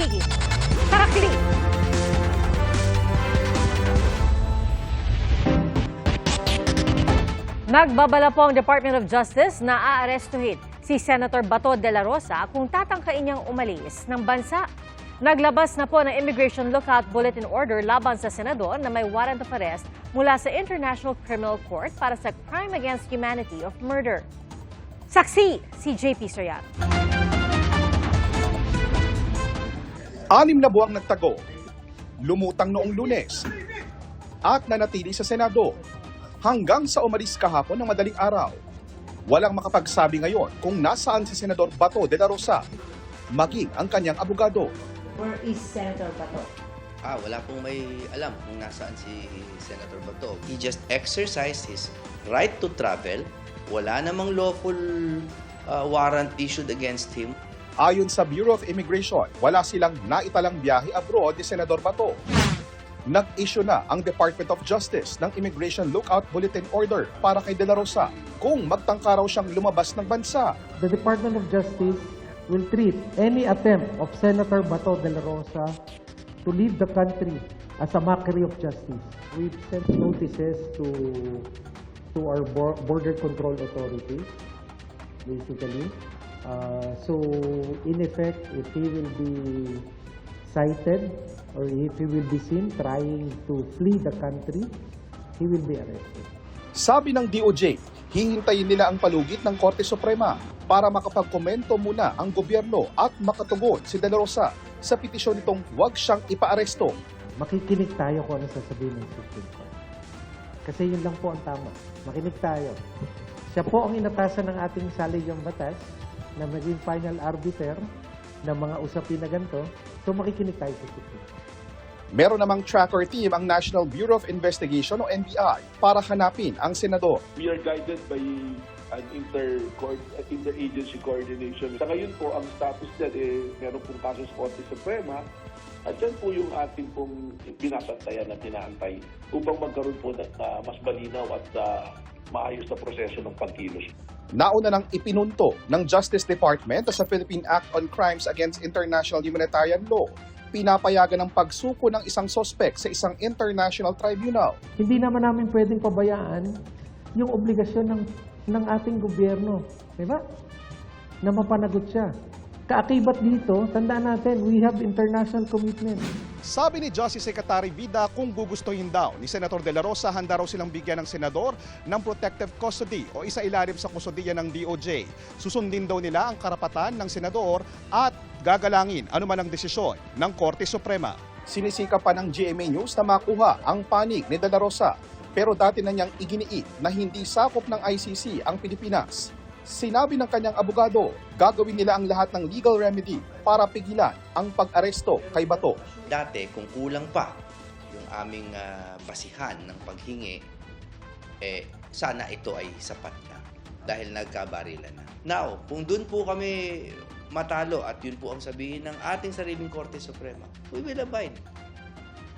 pagiging tarakili. Nagbabala po ang Department of Justice na aarestuhin si Senator Bato de la Rosa kung tatangkain niyang umalis ng bansa. Naglabas na po ng Immigration Lookout Bulletin Order laban sa senador na may warrant of arrest mula sa International Criminal Court para sa crime against humanity of murder. Saksi si JP Soriano. 6 na buwang nagtago, lumutang noong Lunes, at nanatili sa Senado hanggang sa umalis kahapon ng madaling araw. Walang makapagsabi ngayon kung nasaan si Senador Bato de la Rosa, maging ang kanyang abogado. Where is Senator Bato? Wala pong may alam kung nasaan si Senator Bato. He just exercised his right to travel. Wala namang lawful warrant issued against him. Ayon sa Bureau of Immigration, wala silang naitalang biyahe abroad ni Senador Bato. Nag-issue na ang Department of Justice ng Immigration Lookout Bulletin Order para kay De La Rosa kung magtangka raw siyang lumabas ng bansa. The Department of Justice will treat any attempt of Senator Bato de la Rosa to leave the country as a mockery of justice. We've sent notices to our border control authorities, basically. So, in effect, if he will be cited or if he will be seen trying to flee the country, he will be arrested. Sabi ng DOJ, hihintayin nila ang palugit ng Korte Suprema para makapagkomento muna ang gobyerno at makatugon si De La Rosa sa petisyon nitong huwag siyang ipaaresto. Makikinig tayo kung ano sasabihin ng Supreme Court. Kasi yun lang po ang tama. Makinig tayo. Siya po ang inatasan ng ating saligang batas na maging final arbiter ng mga usapin na ganito. So makikinig tayo sa Supreme Court. Meron namang tracker team ang National Bureau of Investigation o NBI para hanapin ang senador. We are guided by an interagency coordination. Sa ngayon po, ang status niyan, meron pong kaso sa Korte Suprema at yan po yung ating pong binabantayan at inaantay upang magkaroon po ng mas malinaw at maayos na proseso ng pagkilos. Nauna nang ipinunto ng Justice Department sa Philippine Act on Crimes Against International Humanitarian Law, pinapayagan ng pagsuko ng isang sospek sa isang international tribunal. Hindi naman namin pwedeng pabayaan yung obligasyon ng ating gobyerno. Diba? Na mapanagot siya. Kaakibat dito, tandaan natin, we have international commitment. Sabi ni Justice Secretary Vida kung gugustuhin daw ni Senator De La Rosa, handa raw silang bigyan ng senador ng protective custody o isa ilalim sa kusodiya ng DOJ. Susundin daw nila ang karapatan ng senador at gagalangin anuman ang desisyon ng Korte Suprema. Sinisikap pa ng GMA News na makuha ang panig ni De La Rosa, pero dati na niyang iginiit na hindi sakop ng ICC ang Pilipinas. Sinabi ng kanyang abogado, gagawin nila ang lahat ng legal remedy para pigilan ang pag-aresto kay Bato. Dati, kung kulang pa yung aming basihan ng paghingi, sana ito ay sapat na dahil nagkabarilan na. Now, kung dun po kami matalo at yun po ang sabihin ng ating sariling Korte Suprema, we will abide.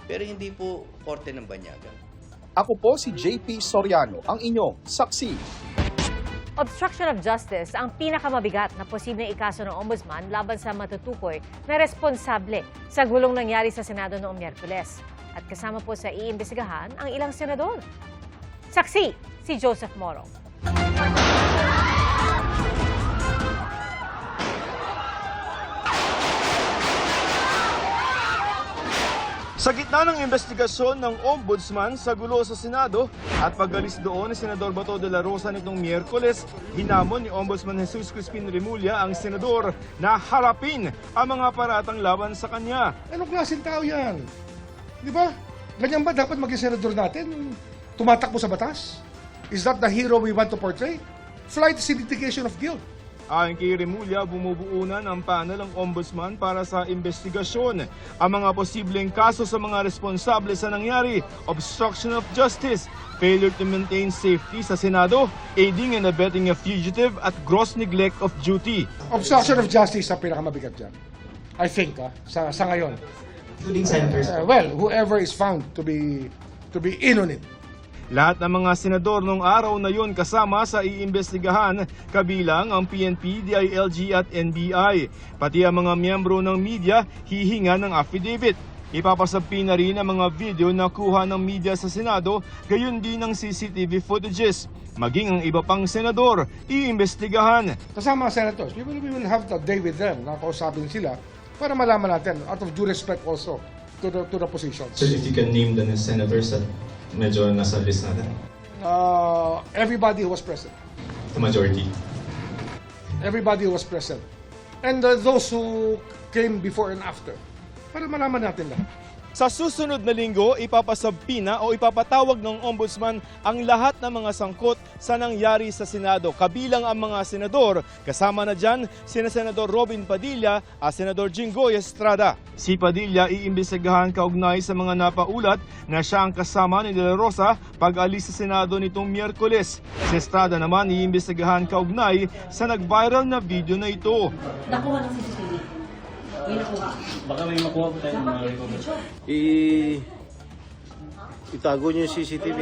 Pero hindi po Korte ng Banyagan. Ako po si JP Soriano, ang inyong saksi. Obstruction of justice ang pinakamabigat na posibleng ikaso ng Ombudsman laban sa matutukoy na responsable sa gulong nangyari sa Senado noong Miyerkules. At kasama po sa iimbestigahan ang ilang senador. Saksi si Joseph Moro. Sa gitna ng investigasyon ng Ombudsman sa gulo sa Senado at pag-alis doon ni Senador Bato de la Rosa nitong Miyerkules, hinamon ni Ombudsman Jesus Crispin Remulla ang senador na harapin ang mga paratang laban sa kanya. Anong klaseng tao yan? Di ba? Ganyan ba dapat maging senador natin? Tumatakbo sa batas? Is that the hero we want to portray? Flight is indication of guilt. Ayon kay Remulla, bumubuo na ng panel ang Ombudsman para sa investigasyon ang mga posibleng kaso sa mga responsable sa nangyari, obstruction of justice, failure to maintain safety sa Senado, aiding and abetting a fugitive at gross neglect of duty. Obstruction of justice ang pinakamabigat dyan. I think, sa ngayon. Including senators? Well, whoever is found to be in on it. Lahat ng mga senador nung araw na yun kasama sa iimbestigahan, kabilang ang PNP, DILG at NBI. Pati ang mga miyembro ng media hihinga ng affidavit. Ipapasapi na rin ang mga video na kuha ng media sa Senado, gayon din ng CCTV footages. Maging ang iba pang senador, iimbestigahan. Kasama ang senators, we will have the day with them, nakausapin sila, para malaman natin, out of due respect also to the positions. So if you can name the senators that medyo nasa list natin? Everybody who was present. The majority. Everybody who was present. And those who came before and after. Para malaman natin lahat. Sa susunod na linggo, ipapasabpi na o ipapatawag ng Ombudsman ang lahat ng mga sangkot sa nangyari sa Senado, kabilang ang mga senador. Kasama na dyan sina Senador Robin Padilla at Senador Jinggoy Estrada. Si Padilla iimbestigahan kaugnay sa mga napaulat na siya ang kasama ni De La Rosa pag-alis sa Senado nitong Miyerkules. Si Estrada naman iimbestigahan kaugnay sa nag-viral na video na ito. Nakuha ng CCTV. May nakuha. Baka may makuha po tayo ng mga recommendation. Itago niyo yung CCTV.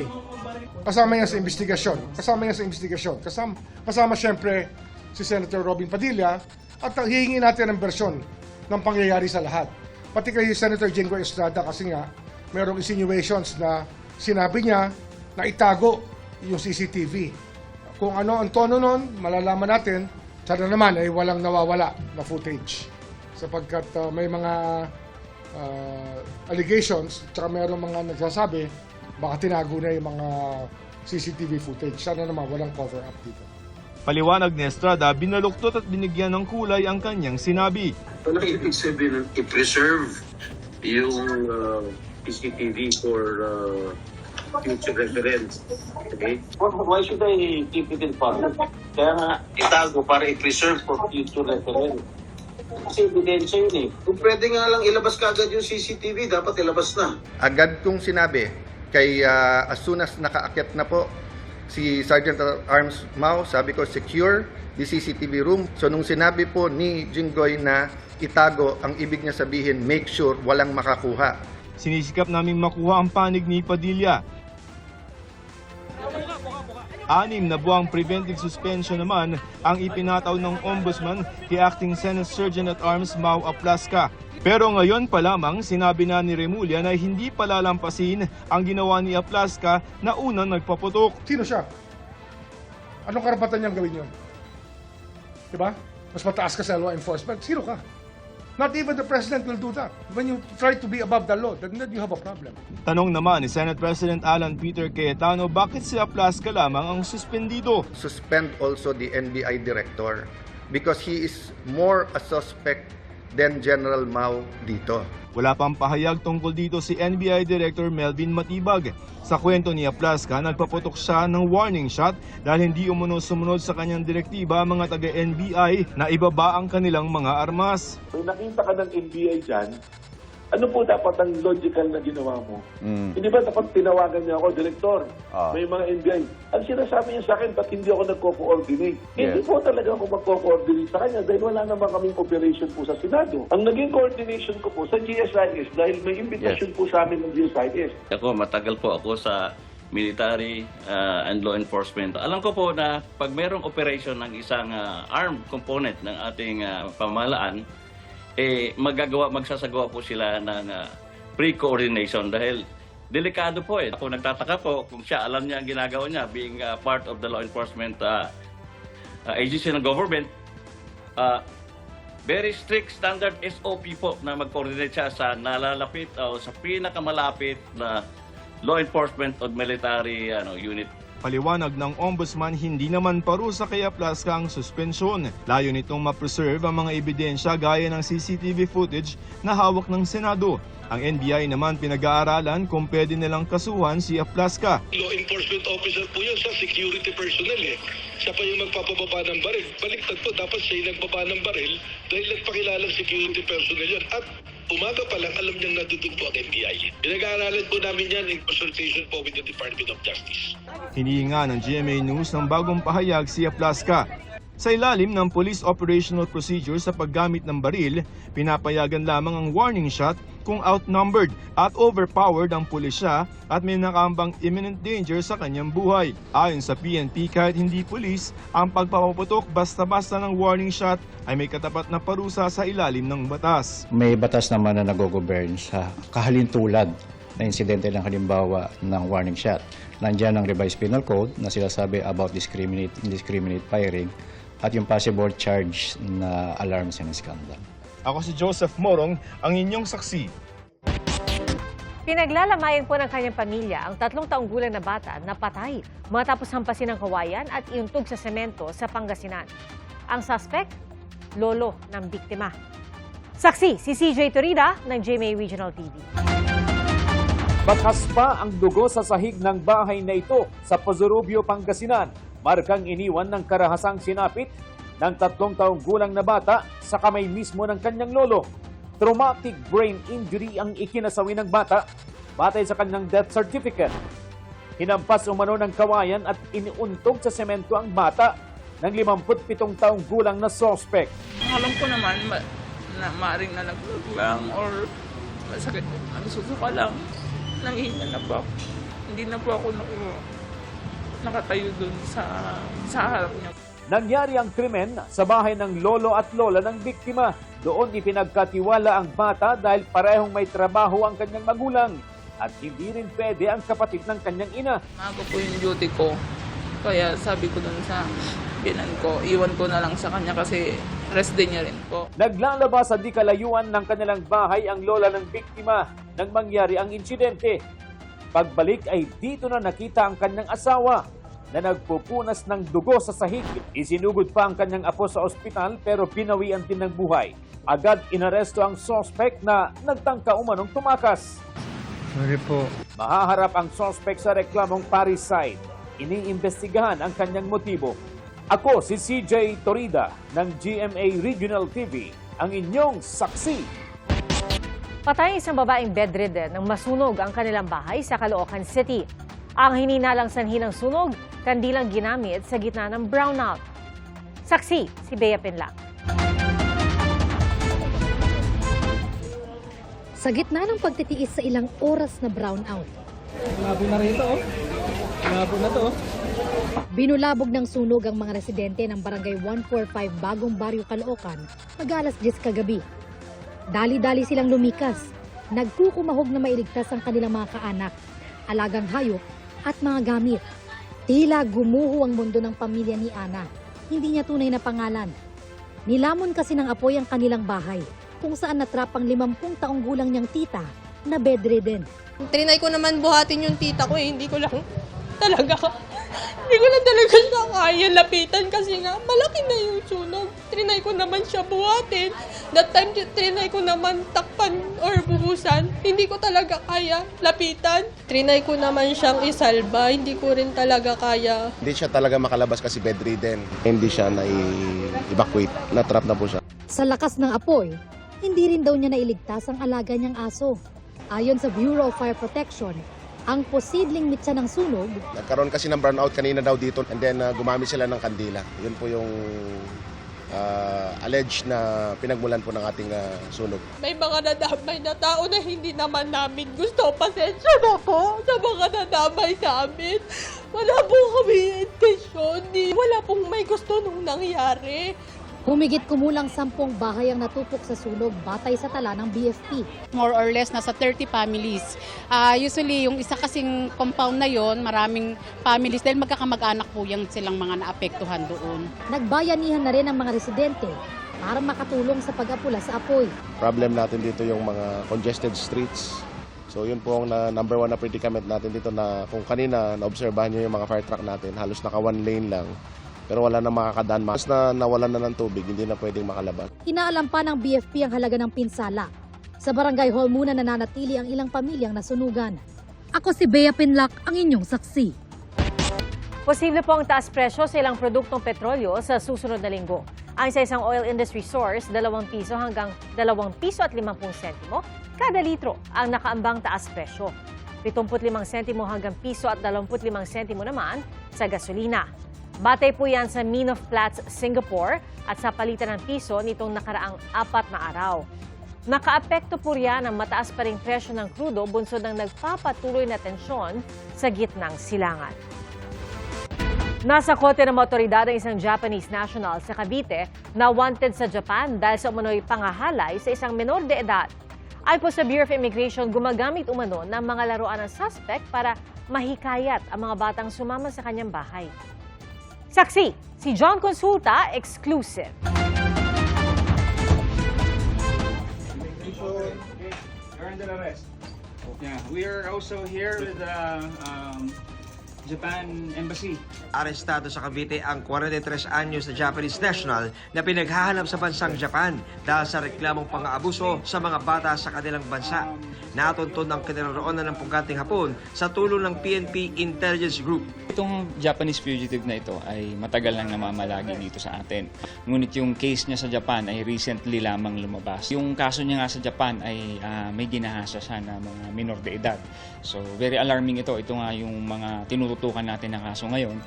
Kasama niya sa investigasyon. Kasama siyempre si Senator Robin Padilla at hihingi natin ang bersyon ng pangyayari sa lahat. Pati kay Senator Jinggoy Estrada kasi nga mayroong insinuations na sinabi niya na itago yung CCTV. Kung ano ang tono nun, malalaman natin. Sana naman ay walang nawawala na footage. Sapagkat may mga allegations, tsaka mayroong mga nagsasabi, baka tinago na yung mga CCTV footage. Sana naman walang cover-up dito. Paliwanag ni Estrada, binaluktot at binigyan ng kulay ang kanyang sinabi. Ano ibig sabihin ng i-preserve yung CCTV for future reference? Okay? Why should I keep it in public? Kaya nga itago para i-preserve for future reference. Kasi ebidensya yun eh. Kung pwede nga lang ilabas kaagad yung CCTV, dapat ilabas na. Agad kong sinabi, kay as soon as nakaakyat na po si Sergeant at Arms Mao, sabi ko secure the CCTV room. So nung sinabi po ni Jinggoy na itago, ang ibig niya sabihin make sure walang makakuha. Sinisikap naming makuha ang panig ni Padilla. 6 na buwang preventive suspension naman ang ipinataw ng Ombudsman kay Acting Senate Sergeant at Arms Mau Aplasca. Pero ngayon pa lamang sinabi na ni Remulla na hindi palalampasin ang ginawa ni Aplasca na unang nagpaputok. Sino siya? Anong karapatan niyang gawin yun? Diba? Mas mataas ka sa law enforcement. Sino ka? Not even the president will do that. When you try to be above the law, then you have a problem. Tanong naman ni Senate President Alan Peter Cayetano, bakit si Aplasca lamang ang suspendido? Suspend also the NBI director because he is more a suspect than General Mao dito. Wala pang pahayag tungkol dito si NBI Director Melvin Matibag. Sa kwento ni Aplasca, nagpaputok siya ng warning shot dahil hindi sumunod sa kanyang direktiba mga taga-NBI na ibaba ang kanilang mga armas. Kung nakita ka ng NBI dyan, ano po dapat ang logical na ginawa mo? Hindi ba dapat tinawagan niya ako, Direktor, may mga NBI. Ang sinasabi niya sa akin, ba't hindi ako nagko-coordinate? Hindi po talaga ako magko-coordinate sa kanya dahil wala naman kaming operation po sa Senado. Ang naging coordination ko po sa GSIS dahil may invitation po sa amin ng GSIS. Ako, matagal po ako sa military and law enforcement. Alam ko po na pag mayroong operation ng isang armed component ng ating pamahalaan, magsasagawa po sila ng pre-coordination dahil delikado po eh. Ako nagtataka po kung siya alam niya ang ginagawa niya being part of the law enforcement agency ng government. Very strict standard SOP po na mag-coordinate siya sa nalalapit o sa pinakamalapit na law enforcement o military unit. Paliwanag ng Ombudsman, hindi naman parusa kay Aplasca ang suspensyon. Layo nitong ma-preserve ang mga ebidensya gaya ng CCTV footage na hawak ng Senado. Ang NBI naman pinag-aaralan kung pwede nilang kasuhan si Aplasca. Law enforcement officer po yun sa security personnel eh. Siya pa yung magpapababa ng baril. Baliktad po, dapat siya yung nagbaba ng baril dahil nagpakilalang security personnel yun. At umaga pa lang, alam niyang natutog po ang NBI. Pinag-aaralan po namin yan in consultation po with the Department of Justice. Hinihinga ng GMA News ng bagong pahayag si Aplasca. Sa ilalim ng Police Operational Procedure sa paggamit ng baril, pinapayagan lamang ang warning shot kung outnumbered at overpowered ang pulisya at may nakambang imminent danger sa kanyang buhay. Ayon sa PNP, kahit hindi pulis, ang pagpapaputok basta-basta ng warning shot ay may katapat na parusa sa ilalim ng batas. May batas naman na nag-govern sa kahalintulad na insidente ng halimbawa ng warning shot. Nandiyan ang revised penal code na sinasabi about indiscriminate firing at yung possible charge na alarms and scandal. Ako si Joseph Morong, ang inyong saksi. Pinaglalamayan po ng kanyang pamilya ang 3 taong gulang na bata na patay matapos hampasin ng kawayan at iuntog sa semento sa Pangasinan. Ang suspect, lolo ng biktima. Saksi si CJ Torida ng GMA Regional TV. Bakas pa ang dugo sa sahig ng bahay na ito sa Pozorubio, Pangasinan. Markang iniwan ng karahasang sinapit ng 3 taong gulang na bata sa kamay mismo ng kanyang lolo. Traumatic brain injury ang ikinasawi ng bata batay sa kanyang death certificate. Hinampas umano ng kawayan at iniuntog sa semento ang bata ng 57 taong gulang na suspect. Alam ko naman na maaaring nalaglag lang or masakit, nagsusuka lang. Nangihinga na po ako. Hindi na po ako nakatayo dun sa harap niya. Nangyari ang krimen sa bahay ng lolo at lola ng biktima. Doon ipinagkatiwala ang bata dahil parehong may trabaho ang kanyang magulang at hindi rin pwede ang kapatid ng kanyang ina. Maaga po yung duty ko. Kaya sabi ko dun sa binan ko, iwan ko na lang sa kanya kasi rest day niya rin po. Naglalabas sa di kalayuan ng kanilang bahay ang lola ng biktima nang mangyari ang insidente. Pagbalik ay dito na nakita ang kanyang asawa na nagpupunas ng dugo sa sahig. Isinugod pa ang kanyang apo sa ospital pero pinawian din ng buhay. Agad inaresto ang suspect na nagtangka umanong tumakas. Sorry po. Mahaharap ang suspect sa reklamong parricide. Iniimbestigahan ang kanyang motibo. Ako si CJ Torida ng GMA Regional TV, ang inyong saksi. Patay isang babaeng bedridden nang masunog ang kanilang bahay sa Caloocan City. Ang hininalang sanhi ng sunog, kandilang ginamit sa gitna ng brownout. Saksi si Bea Pinlac. Sa gitna ng pagtitiis sa ilang oras na brownout. Labo na rito, oh. Labo na to. Binulabog ng sunog ang mga residente ng Barangay 145 Bagong Baryo, Caloocan, mag-alas 10 kagabi. Dali-dali silang lumikas. Nagkukumahog na mailigtas ang kanilang mga kaanak, alagang hayop at mga gamit. Tila gumuho ang mundo ng pamilya ni Ana. Hindi niya tunay na pangalan. Nilamon kasi ng apoy ang kanilang bahay, kung saan natrap ang 50 taong gulang niyang tita na bedridden. Trinay ko naman buhatin yung tita ko hindi ko lang talaga siya kaya lapitan kasi nga malaki na yung sunog. Trinay ko naman siya buhatin. That time, trinay ko naman takpan or buhusan. Hindi ko talaga kaya lapitan. Trinay ko naman siyang isalba. Hindi ko rin talaga kaya. Hindi siya talaga makalabas kasi bedridden. Hindi siya na-evacuate. Na-trap na po siya. Sa lakas ng apoy, hindi rin daw niya nailigtas ang alaga niyang aso. Ayon sa Bureau of Fire Protection, ang posibleng mitsa ng sunog. Nagkaroon kasi ng brownout kanina daw dito and then gumamit sila ng kandila. Yun po yung alleged na pinagmulan po ng ating sunog. May mga nadamay na tao na hindi naman namin gusto. Pasensya na po sa mga nadamay sa amin. Wala pong kami intensyon. Wala pong may gusto nung nangyari. Humigit kumulang 10 bahay ang natupok sa sunog batay sa tala ng BFP. More or less, nasa 30 families. Usually, yung isa kasing compound na yon, maraming families dahil magkakamag-anak po yung silang mga naapektuhan doon. Nagbayanihan na rin ang mga residente para makatulong sa pag-apula sa apoy. Problem natin dito yung mga congested streets. So yun po ang number one na predicament natin dito na kung kanina naobserbahan nyo yung mga fire truck natin, halos naka one lane lang. Pero wala na makakadaan. Mas na nawalan na ng tubig, hindi na pwedeng makalabas. Inaalam pa ng BFP ang halaga ng pinsala. Sa barangay hall muna nananatili ang ilang pamilyang nasunugan. Ako si Bea Pinlac, ang inyong saksi. Posible po ang taas presyo sa ilang produktong petrolyo sa susunod na linggo. Ang sa isang oil industry source, 2 piso hanggang 2 piso at 50 sentimo kada litro ang nakaambang taas presyo. 75 sentimo hanggang piso at 25 sentimo naman sa gasolina. Batay po yan sa Mean of Platts, Singapore at sa palitan ng piso nitong nakaraang 4 na araw. Nakaapekto po riyan ang mataas pa ring presyo ng krudo bunsod ng nagpapatuloy na tensyon sa gitnang silangan. Nasa kote ng otoridad ang isang Japanese national sa Cavite na wanted sa Japan dahil sa umano'y pangahalay sa isang menor de edad. Ayon po sa Bureau of Immigration, gumagamit umano ng mga laruan ng suspect para mahikayat ang mga batang sumama sa kanyang bahay. Saksi, si John Consulta, exclusive. You're under arrest. Yeah, we are also here with the Japan Embassy. Arestado sa Cavite ang 43 anyos na Japanese national na pinaghahanap sa bansang Japan dahil sa reklamong pang-aabuso sa mga bata sa kanilang bansa. Natuntun ang kinaroroonan ng pungganting Hapon sa tulong ng PNP Intelligence Group. Itong Japanese fugitive na ito ay matagal lang namamalagi dito sa atin. Ngunit yung case niya sa Japan ay recently lamang lumabas. Yung kaso niya nga sa Japan ay may ginahasa siya na mga minor de edad. So very alarming ito. Ito nga yung mga tinututukan natin na kaso ngayon.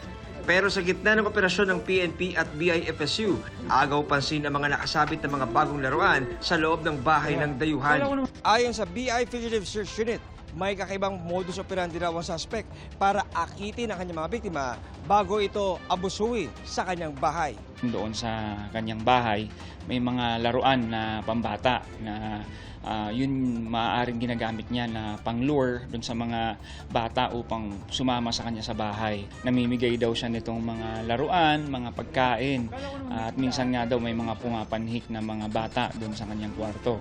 Pero sa gitna ng operasyon ng PNP at BIFSU, agaw pansin ang mga nakasabit na mga bagong laruan sa loob ng bahay ng dayuhan. Ayon sa BI Fugitive Search Unit, may kakaibang modus operandi raw ang suspect para akitin ang kanyang mga biktima bago ito abusuin sa kanyang bahay. Doon sa kanyang bahay, may mga laruan na pambata na yun maaaring ginagamit niya na pang-lure doon sa mga bata upang sumama sa kanya sa bahay. Namimigay daw siya nitong mga laruan, mga pagkain, at minsan nga daw may mga pumapanhik na mga bata doon sa kanyang kwarto.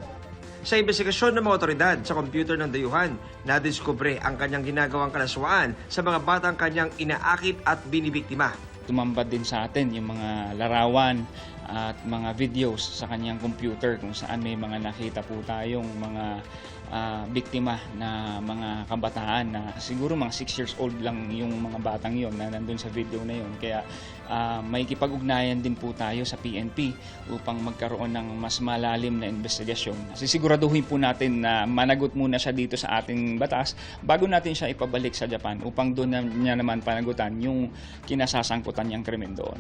Sa investigasyon ng mga otoridad sa computer ng dayuhan, nadiskubre ang kanyang ginagawang kalaswaan sa mga batang kanyang inaakit at binibiktima. Tumambad din sa atin yung mga larawan at mga videos sa kanyang computer kung saan may mga nakita po tayong mga biktima na mga kabataan na siguro mga 6 years old lang yung mga batang yon na nandun sa video na yon. Kaya may kipag-ugnayan din po tayo sa PNP upang magkaroon ng mas malalim na investigasyon. Sisiguraduhin po natin na managot muna siya dito sa ating batas bago natin siya ipabalik sa Japan upang doon niya naman panagutan yung kinasasangkutan niyang krimen doon.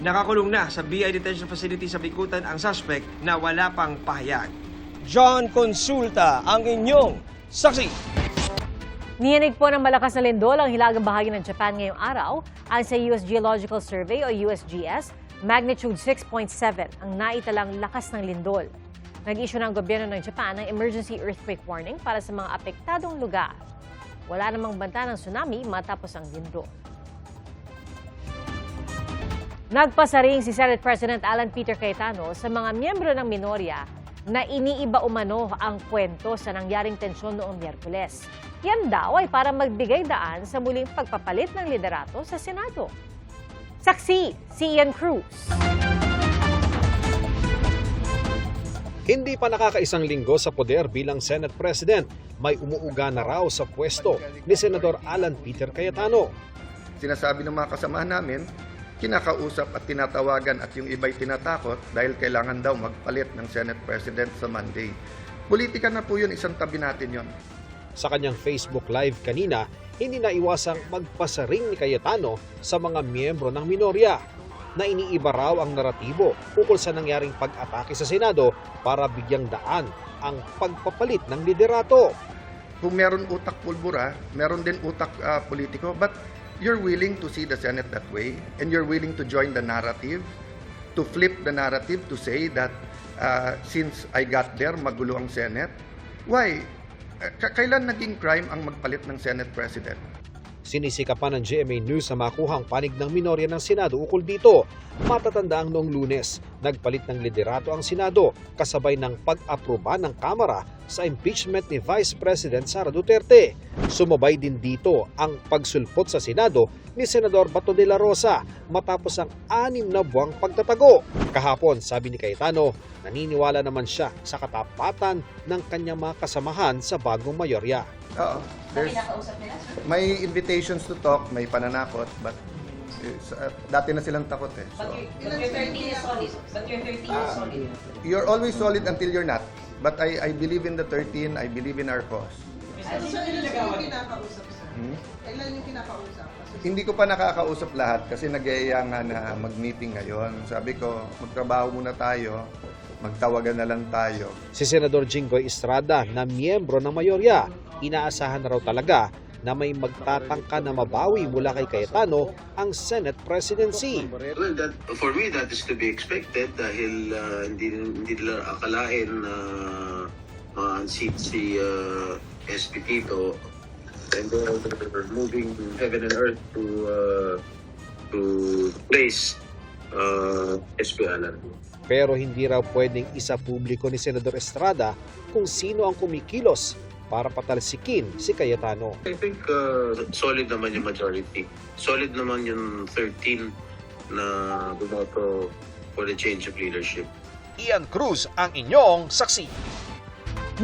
Nakakulong na sa BI Detention Facility sa Bikutan ang suspect na wala pang pahayag. John Consulta, ang inyong saksi. Niyanig po ng malakas na lindol ang hilagang bahagi ng Japan ngayong araw. Ayon sa US Geological Survey o USGS, magnitude 6.7 ang naitalang lakas ng lindol. Nag-issue ng gobyerno ng Japan ng emergency earthquake warning para sa mga apektadong lugar. Wala namang banta ng tsunami matapos ang lindol. Nagpasaring si Senate President Alan Peter Cayetano sa mga miyembro ng minorya na iniiba umano ang kwento sa nangyaring tensyon noong Miyerkules. Yan daw ay para magbigay daan sa muling pagpapalit ng liderato sa Senado. Saksi, si Ian Cruz. Hindi pa nakakaisang linggo sa poder bilang Senate President, may umuuga na raw sa pwesto ni Senador Alan Peter Cayetano. Sinasabi ng mga kasamahan namin, kinakausap at tinatawagan at yung iba'y tinatakot dahil kailangan daw magpalit ng Senate President sa Monday. Politika na po yun, isang tabi natin yun. Sa kanyang Facebook Live kanina, hindi naiwasang magpasaring ni Cayetano sa mga miyembro ng minorya na iniiba raw ang naratibo ukol sa nangyaring pag-atake sa Senado para bigyang daan ang pagpapalit ng liderato. Kung meron utak pulbura, meron din utak politiko, but you're willing to see the Senate that way and you're willing to join the narrative, to flip the narrative to say that since I got there, magulo ang Senate. Why? Kailan naging crime ang magpalit ng Senate President? Sinisikapan ng GMA News sa makuhang panig ng minorya ng Senado ukol dito. Matatandaang noong Lunes, nagpalit ng liderato ang Senado kasabay ng pag-aproba ng Kamara sa impeachment ni Vice President Sara Duterte. Sumabay din dito ang pagsulpot sa Senado ni Senador Bato de la Rosa matapos ang 6 na buwang pagtatago. Kahapon, sabi ni Cayetano, naniniwala naman siya sa katapatan ng kanyang mga kasamahan sa bagong mayorya. Oo. May invitations to talk, may pananakot, but dati na silang takot eh. So, But your 13 is solid. But your 13 is solid. you're always solid until you're not. But I believe in the 13, I believe in our cause. Ano yung kinakausap, sir? Hmm? Kailan yung kinakausap? Hindi ko pa nakakausap lahat kasi nag-iaya nga na mag-meeting ngayon. Sabi ko, magtrabaho muna tayo, magtawagan na lang tayo. Si Senador Jinggoy Estrada na miyembro ng mayorya, inaasahan na raw talaga na may magtatangka na mabawi mula kay Cayetano ang Senate presidency. Well, for me, that is to be expected dahil hindi nila akalain na unseat si SP Tito, and they're moving heaven and earth to place SP Alan. Pero hindi raw pwedeng isa publiko ni Senador Estrada kung sino ang kumikilos para patalsikin si Cayetano. I think solid naman yung majority. Solid naman yung 13 na bumoto for the change of leadership. Ian Cruz ang inyong saksi.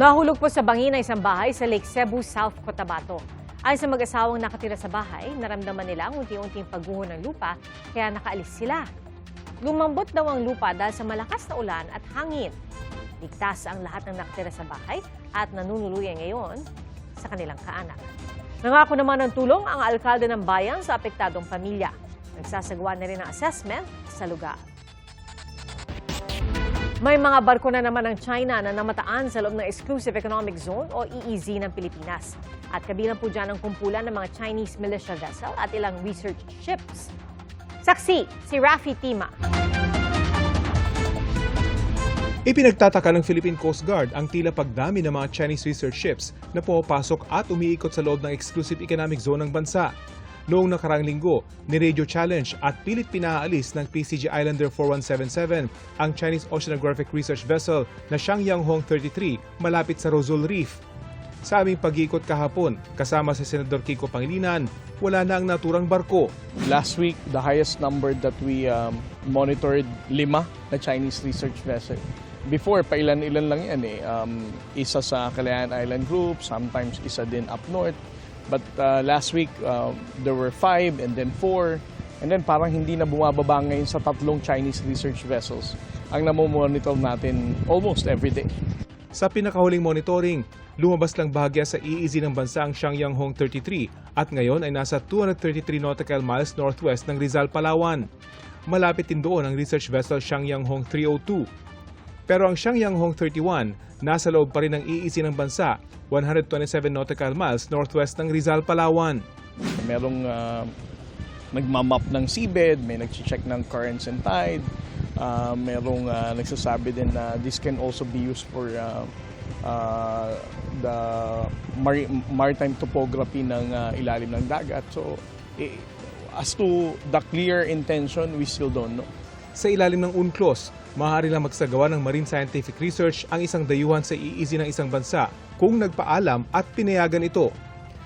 Nahulog po sa bangin ang isang bahay sa Lake Cebu, South Cotabato. Ayon sa mag-asawang nakatira sa bahay, naramdaman nila ang unti-unting pagguho ng lupa kaya nakaalis sila. Lumambot daw ang lupa dahil sa malakas na ulan at hangin. Ligtas ang lahat ng nakatira sa bahay at nanunuluyan ngayon sa kanilang kaanak. Nangako naman ng tulong ang alkalde ng bayan sa apektadong pamilya. Nagsasagawa na rin ng assessment sa lugar. May mga barko na naman ng China na namataan sa loob ng Exclusive Economic Zone o EEZ ng Pilipinas. At kabilang po dyan ang kumpulan ng mga Chinese militia vessel at ilang research ships. Saksi, si Rafi Tima. Ipinagtataka ng Philippine Coast Guard ang tila pagdami ng mga Chinese research ships na pumapasok at umiikot sa loob ng Exclusive Economic Zone ng bansa. Noong nakaraang linggo, ni-radio challenge at pilit pinaalis ng PCG Islander 4177 ang Chinese Oceanographic Research Vessel na Shangyang Hong 33 malapit sa Rosol Reef. Sa aming pag-ikot kahapon, kasama si Senador Kiko Pangilinan, wala na ang naturang barko. Last week, the highest number that we monitored, 5 na Chinese research vessel. Before, pailan-ilan lang yan eh. Isa sa Calayan Island Group, sometimes isa din up north. But last week, there were 5 and then 4. And then parang hindi na bumababa ngayon sa 3 Chinese research vessels ang namomonitor natin almost every day. Sa pinakahuling monitoring, lumabas lang bahagya sa EEZ ng bansa ang Shangyang Hong 33 at ngayon ay nasa 233 nautical miles northwest ng Rizal, Palawan. Malapit din doon ang research vessel Shangyang Hong 302. Pero ang Shangyang Hong 31 nasa loob pa rin ng EEZ ng bansa, 127 nautical miles northwest ng Rizal, Palawan. Merong nagmamap ng seabed, may nag-check ng currents and tide, merong nagsasabi din na this can also be used for the maritime topography ng ilalim ng dagat. So, as to the clear intention, we still don't know. Sa ilalim ng UNCLOS, maaari lang magsagawa ng marine scientific research ang isang dayuhan sa EEZ ng isang bansa kung nagpaalam at pinayagan ito.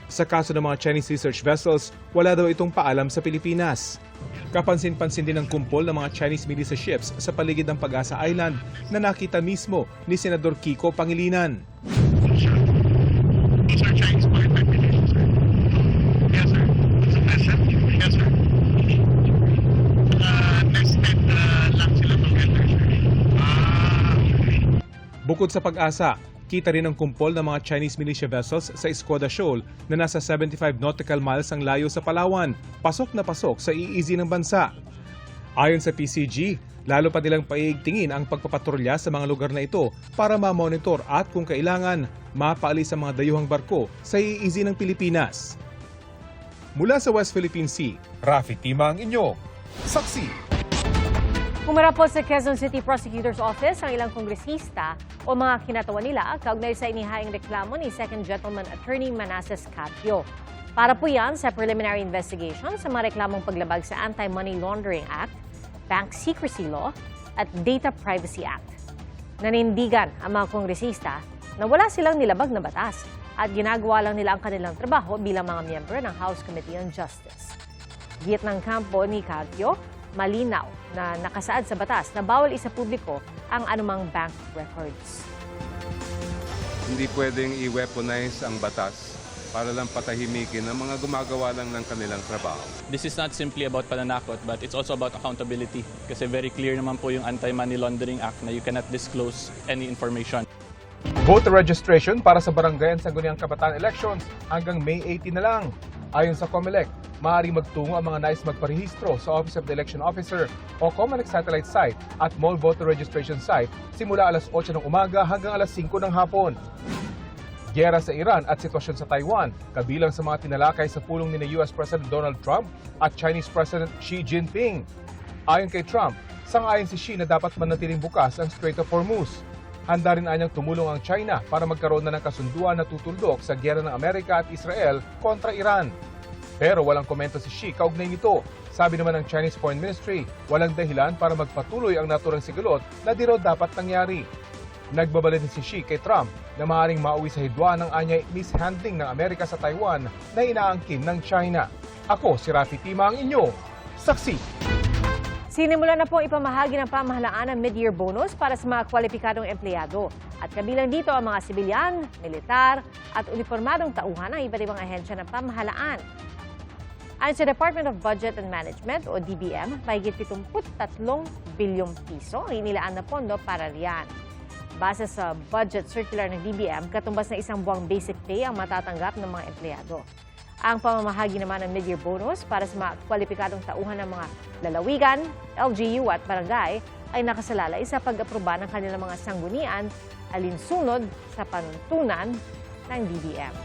Sa kaso ng mga Chinese research vessels, wala daw itong paalam sa Pilipinas. Kapansin-pansin din ang kumpol ng mga Chinese militia ships sa paligid ng Pag-asa Island na nakita mismo ni Senador Kiko Pangilinan. Bukod sa Pag-asa, kita rin ang kumpol ng mga Chinese militia vessels sa Escoda Shoal na nasa 75 nautical miles ang layo sa Palawan, pasok na pasok sa EEZ ng bansa. Ayon sa PCG, lalo pa nilang paiigtingin ang pagpapatrolya sa mga lugar na ito para ma-monitor at kung kailangan, mapaalis ang mga dayuhang barko sa EEZ ng Pilipinas. Mula sa West Philippine Sea, Rafi Tima ang inyo, saksi. Humarap sa Quezon City Prosecutor's Office ang ilang kongresista o mga kinatawan nila kaugnay sa inihaing reklamo ni Second Gentleman Attorney Manasseh Catio. Para po yan sa preliminary investigation sa mga reklamong paglabag sa Anti-Money Laundering Act, Bank Secrecy Law at Data Privacy Act. Nanindigan ang mga kongresista na wala silang nilabag na batas at ginagawa lang nila ang kanilang trabaho bilang mga miyembro ng House Committee on Justice. Git ng kampo ni Catio, malinaw na nakasaad sa batas na bawal isa publiko ang anumang bank records. Hindi pwedeng i-weaponize ang batas para lang patahimikin ang mga gumagawa lang ng kanilang trabaho. This is not simply about pananakot, but it's also about accountability. Kasi very clear naman po yung Anti-Money Laundering Act na you cannot disclose any information. Voter registration para sa barangay at sangguniang kabataan elections hanggang May 18 na lang. Ayon sa COMELEC, maaaring magtungo ang mga nais magparehistro sa Office of the Election Officer o Comelec Satellite Site at Mall Voter Registration Site simula alas 8 ng umaga hanggang alas 5 ng hapon. Giyera sa Iran at sitwasyon sa Taiwan, kabilang sa mga tinalakay sa pulong ni US President Donald Trump at Chinese President Xi Jinping. Ayon kay Trump, sang-ayon si Xi na dapat manatiling bukas ang Strait of Hormuz. Handa rin anyang tumulong ang China para magkaroon na ng kasunduan na tutuldok sa giyera ng Amerika at Israel kontra Iran. Pero walang komento si Xi kaugnay nito. Sabi naman ng Chinese Foreign Ministry, walang dahilan para magpatuloy ang naturang sigalot na di raw dapat nangyari. Nagbabala din si Xi kay Trump na maaaring mauwi sa hidwa ng anyay mishandling ng Amerika sa Taiwan na inaangkin ng China. Ako si Rafi Tima, ang inyo saksi. Sinimula na pong ipamahagi ng pamahalaan ng mid-year bonus para sa mga kwalipikadong empleyado. At kabilang dito ang mga sibilyan, militar at uniformadong tauhan ng iba't ibang ahensya ng pamahalaan. Ayon sa Department of Budget and Management o DBM, mahigit 73 bilyong piso ang inilaan na pondo para riyan. Base sa budget circular ng DBM, katumbas na isang buwang basic pay ang matatanggap ng mga empleyado. Ang pamamahagi naman ng mid-year bonus para sa mga kwalipikadong tauhan ng mga lalawigan, LGU at barangay ay nakasalalay sa pag-aproba ng kanilang mga sanggunian alinsunod sa panuntunan ng DBM.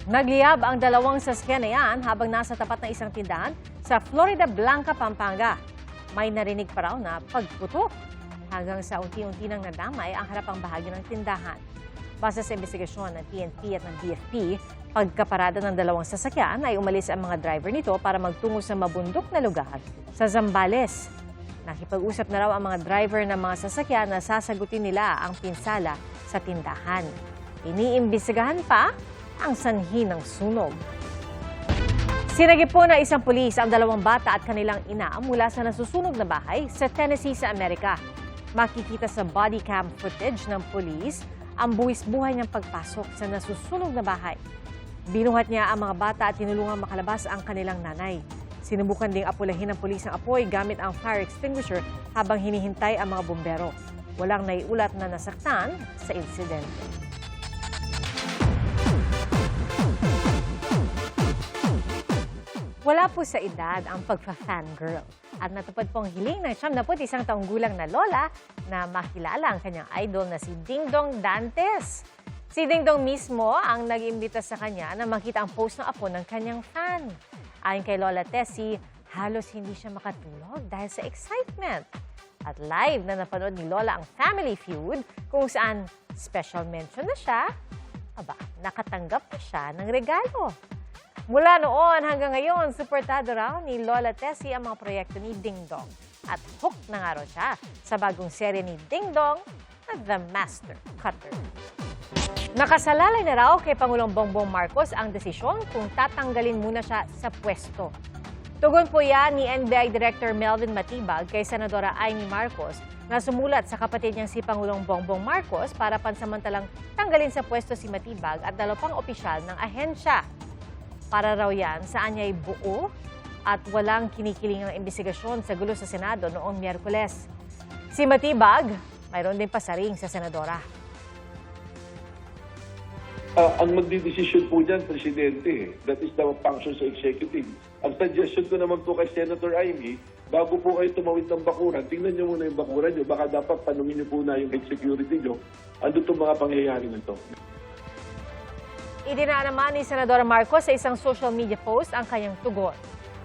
Nagliyab ang dalawang sasakyan habang nasa tapat ng isang tindahan sa Florida Blanca, Pampanga. May narinig pa raw na pagputok hanggang sa unti-unti nang nadamay ang harapang bahagi ng tindahan. Base sa investigasyon ng PNP at ng BFP, pagkaparada ng dalawang sasakyan ay umalis ang mga driver nito para magtungo sa mabundok na lugar sa Zambales. Nakipag-usap na raw ang mga driver ng mga sasakyan na sasagutin nila ang pinsala sa tindahan. Iniimbestigahan pa ang sanhi ng sunog. Sinagip po na isang pulis ang dalawang bata at kanilang ina mula sa nasusunog na bahay sa Tennessee sa Amerika. Makikita sa body cam footage ng pulis ang buwis-buhay niyang pagpasok sa nasusunog na bahay. Binuhat niya ang mga bata at tinulungang makalabas ang kanilang nanay. Sinubukan ding apulahin ng pulis ang apoy gamit ang fire extinguisher habang hinihintay ang mga bumbero. Walang naiulat na nasaktan sa insidente. Wala po sa edad ang pagpa-fangirl. At natupad pong hiling ng 71 taong gulang na lola na makilala ang kanyang idol na si Dingdong Dantes. Si Dingdong mismo ang nag-imbita sa kanya na makita ang post ng apo ng kanyang fan. Ayon kay Lola Tessie, halos hindi siya makatulog dahil sa excitement. At live na napanood ni Lola ang Family Feud kung saan special mention na siya, nakatanggap na siya ng regalo. Mula noon hanggang ngayon, suportado raw ni Lola Tessie ang mga proyekto ni Dingdong. At hooked na nga raw siya sa bagong serye ni Dingdong na The Master Cutter. Nakasalalay na raw kay Pangulong Bongbong Marcos ang desisyon kung tatanggalin muna siya sa pwesto. Tugon po yan ni NBI Director Melvin Matibag kay Senadora Amy Marcos na sumulat sa kapatid niyang si Pangulong Bongbong Marcos para pansamantalang tanggalin sa pwesto si Matibag at 2 opisyal ng ahensya. Para raw yan saan niya'y buo at walang kinikilingang imbestigasyon sa gulo sa Senado noong Miyerkules. Si Matibag, mayroon din pasaring sa Senadora. Ang magdidesisyon po dyan, Presidente. That is the function sa executive. Ang suggestion ko naman po kay Senator Amy, bago po kayo tumawid ng bakuran, tingnan niyo muna yung bakuran niyo. Baka dapat tanungin niyo po na yung security niyo. Ano itong mga pangyayari nito? Idinaan naman ni Senadora Marcos sa isang social media post ang kanyang tugon.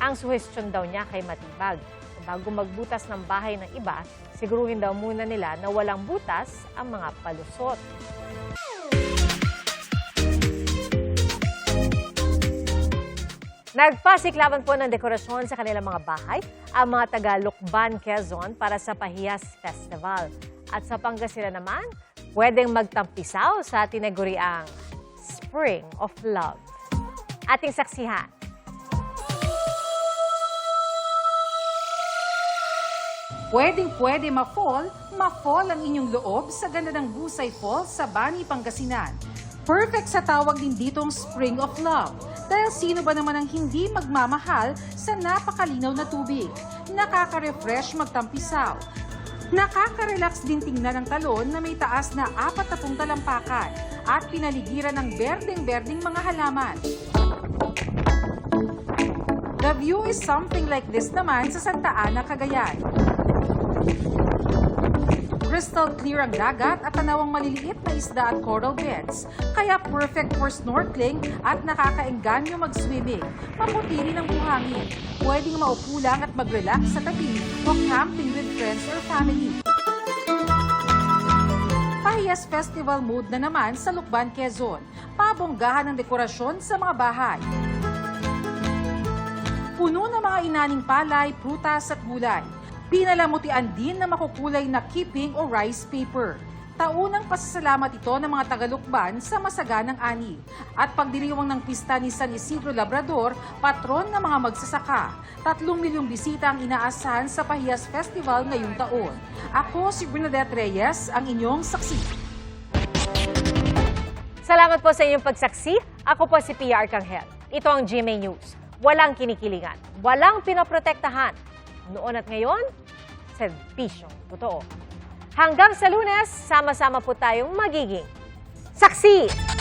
Ang suhestyon daw niya kay Matibag. Bago magbutas ng bahay ng iba, siguruhin daw muna nila na walang butas ang mga palusot. Nagpasiklaban po ng dekorasyon sa kanilang mga bahay ang mga taga-Lukban, Quezon para sa Pahiyas Festival. At sa Pangasinan naman, pwedeng magtampisaw sa tinaguriang Spring of Love. Ating saksihan. Pwedeng-pwede ma-fall ang inyong loob sa ganda ng Busay Falls sa Bani, Pangasinan. Perfect sa tawag din dito ang Spring of Love. Dahil sino ba naman ang hindi magmamahal sa napakalinaw na tubig? Nakaka-refresh magtampisaw. Nakaka-relax din tingnan ang talon na may taas na 40 talampakan at pinaligiran ng berdeng-berdeng mga halaman. The view is something like this naman sa Santa Ana, Cagayan. Crystal clear ang dagat at tanawang maliliit na isda at coral beds, kaya perfect for snorkeling at nakakaengganyo mag-swimming. Maputi rin ang buhangin. Pwedeng maupo lang at mag-relax sa tabi o camping with friends or family. Pahiyas Festival mood na naman sa Lukban, Quezon. Pabonggahan ng dekorasyon sa mga bahay. Puno ng mga inaning palay, prutas at gulay. Pinalamutian din na makukulay na keeping o rice paper. Taunang pasasalamat ito ng mga Tagalukban sa masaganang ani. At pagdiriwang ng pista ni San Isidro Labrador, patron ng mga magsasaka. 3 milyong bisita ang inaasahan sa Pahiyas Festival ngayong taon. Ako si Bernadette Reyes, ang inyong saksi. Salamat po sa inyong pagsaksi. Ako po si Pia Arcangel. Ito ang GMA News. Walang kinikilingan, walang pinoprotektahan. Noon at ngayon, serbisyong totoo. Hanggang sa Lunes, sama-sama po tayong magiging saksi!